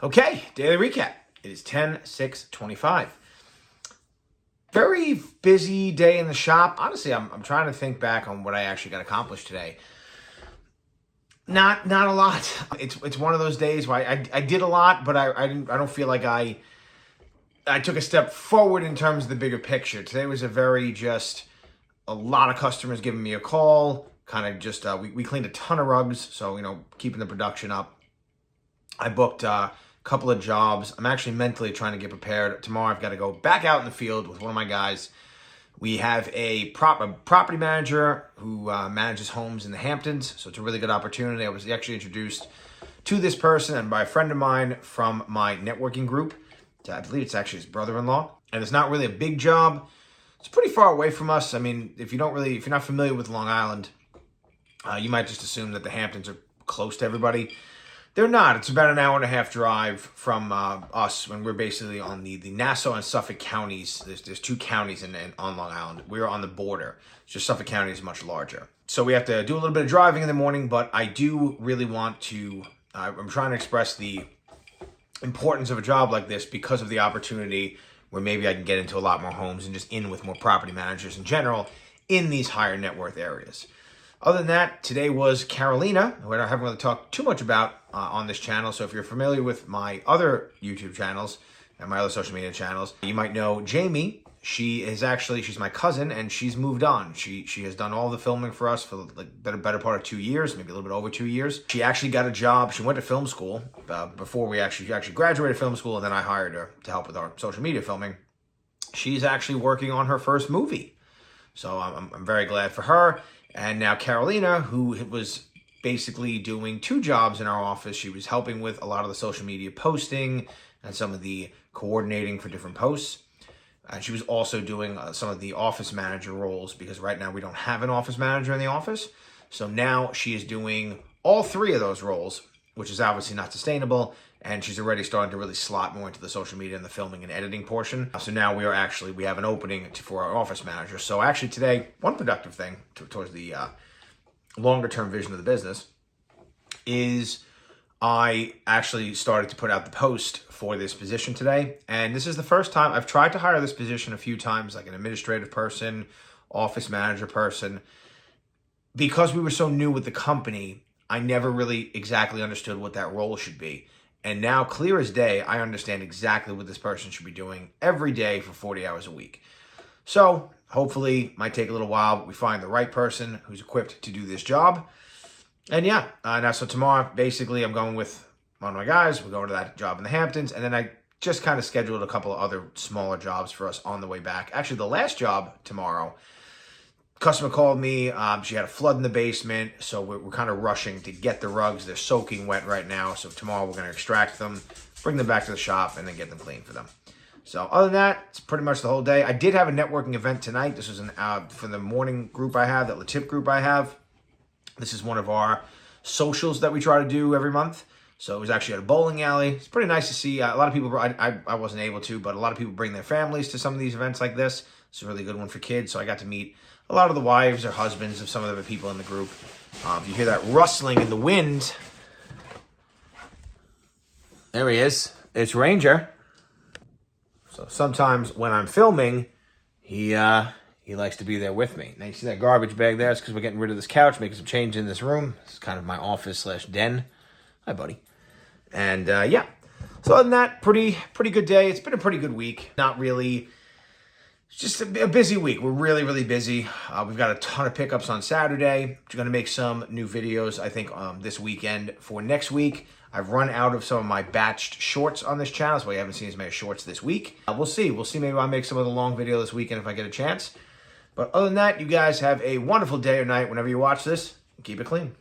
Okay, daily recap. It is 10/6/25. Very busy day in the shop. Honestly, I'm trying to think back on what I actually got accomplished today. Not a lot. It's one of those days where I did a lot, but I don't feel like I took a step forward in terms of the bigger picture. Today was a lot of customers giving me a call. Kind of just we cleaned a ton of rugs, so keeping the production up. I booked a couple of jobs. I'm actually mentally trying to get prepared. Tomorrow I've got to go back out in the field with one of my guys. We have a property manager who manages homes in the Hamptons, so it's a really good opportunity. I was actually introduced to this person and by a friend of mine from my networking group. I believe it's actually his brother-in-law, and it's not really a big job. It's pretty far away from us. I mean, if you're not familiar with Long Island, you might just assume that the Hamptons are close to everybody. They're not. It's about an hour and a half drive from us, when we're basically on the Nassau and Suffolk counties. There's two counties on Long Island. We're on the border. It's just Suffolk County is much larger. So we have to do a little bit of driving in the morning, but I do really want to, I'm trying to express the importance of a job like this because of the opportunity where maybe I can get into a lot more homes and just in with more property managers in general in these higher net worth areas. Other than that, today was Carolina, who I haven't really talked too much about on this channel. So if you're familiar with my other YouTube channels and my other social media channels, you might know Jamie. She's my cousin, and she's moved on. She has done all the filming for us for like better part of 2 years, maybe a little bit over 2 years. She actually got a job. She went to film school before we actually graduated film school, and then I hired her to help with our social media filming. She's actually working on her first movie. So I'm very glad for her. And now Carolina, who was basically doing two jobs in our office. She was helping with a lot of the social media posting and some of the coordinating for different posts. And she was also doing some of the office manager roles, because right now we don't have an office manager in the office. So now she is doing all three of those roles, which is obviously not sustainable. And she's already starting to really slot more into the social media and the filming and editing portion. So now we have an opening for our office manager. So actually today, one productive thing towards the longer term vision of the business is I actually started to put out the post for this position today. And this is the first time I've tried to hire this position a few times, like an administrative person, office manager person. Because we were so new with the company, I never really exactly understood what that role should be. And now, clear as day, I understand exactly what this person should be doing every day for 40 hours a week. So, hopefully, might take a little while, but we find the right person who's equipped to do this job. And yeah, now so tomorrow, basically, I'm going with one of my guys. We're going to that job in the Hamptons. And then I just kind of scheduled a couple of other smaller jobs for us on the way back. Actually, the last job tomorrow, customer called me. She had a flood in the basement, so we're kind of rushing to get the rugs. They're soaking wet right now, so tomorrow we're going to extract them, bring them back to the shop, and then get them cleaned for them. So other than that, it's pretty much the whole day. I did have a networking event tonight. This was for the morning group I have, that Latip group I have. This is one of our socials that we try to do every month. So it was actually at a bowling alley. It's pretty nice to see a lot of people. I wasn't able to, but a lot of people bring their families to some of these events like this. It's a really good one for kids. So I got to meet a lot of the wives or husbands of some of the people in the group. If you hear that rustling in the wind, there he is. It's Ranger. So sometimes when I'm filming, he likes to be there with me. Now you see that garbage bag there? It's because we're getting rid of this couch, making some change in this room. This is kind of my office/den. Hi, buddy. And yeah. So other than that, pretty good day. It's been a pretty good week. Not really. It's just a busy week. We're really, really busy. We've got a ton of pickups on Saturday. We're going to make some new videos, I think, this weekend for next week. I've run out of some of my batched shorts on this channel, so you haven't seen as many shorts this week. We'll see. Maybe I'll make some of the long video this weekend if I get a chance. But other than that, you guys have a wonderful day or night whenever you watch this. Keep it clean.